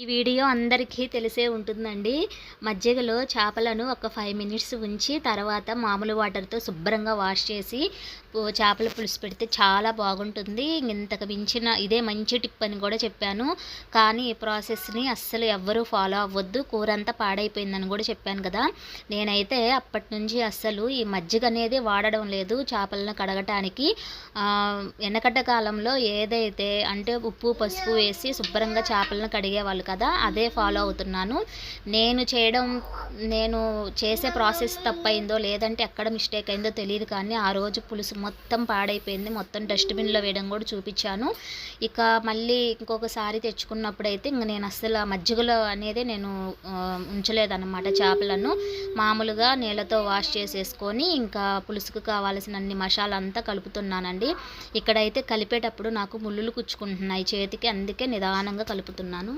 ఈ వీడియో అందరికీ తెలిసే ఉంటుందండి. మజ్జిగలో చేపలను ఒక 5 మినిట్స్ ఉంచి తర్వాత మామూలు వాటర్‌తో శుభ్రంగా వాష్ చేసి చేపల పులుసు పెడితే చాలా బాగుంటుంది. ఇంతకు మించిన ఇదే మంచి టిప్ అని కూడా చెప్పాను. కానీ ఈ ప్రాసెస్‌ని అస్సలు ఎవ్వరూ ఫాలో అవ్వద్దు. కూరంతా పాడైపోయిందని కూడా చెప్పాను కదా! నేనైతే అప్పటినుంచి అస్సలు ఈ మజ్జిగ అనేది వాడడం లేదు చేపలను కడగటానికి. వెనకట కాలంలో ఏదైతే అంటే ఉప్పు, పసుపు వేసి శుభ్రంగా చేపలను కడిగేవాళ్ళు కదా, అదే ఫాలో అవుతున్నాను. నేను చేసే ప్రాసెస్ తప్పయిందో లేదంటే ఎక్కడ మిస్టేక్ అయిందో తెలియదు, కానీ ఆ రోజు పులుసు మొత్తం పాడైపోయింది. మొత్తం డస్ట్‌బిన్‌లో వేయడం కూడా చూపించాను. ఇక మళ్ళీ ఇంకొకసారి తెచ్చుకున్నప్పుడైతే నేను అస్సలు ఆ మజ్జిగలో అనేది నేను ఉంచలేదన్నమాట చేపలను. మామూలుగా నీళ్ళతో వాష్ చేసేసుకొని ఇంకా పులుసుకు కావాల్సినన్ని మసాలా అంతా కలుపుతున్నానండి. ఇక్కడైతే కలిపేటప్పుడు నాకు ముల్లులు కుచ్చుకుంటున్నాయి చేతికి, అందుకే నిదానంగా కలుపుతున్నాను.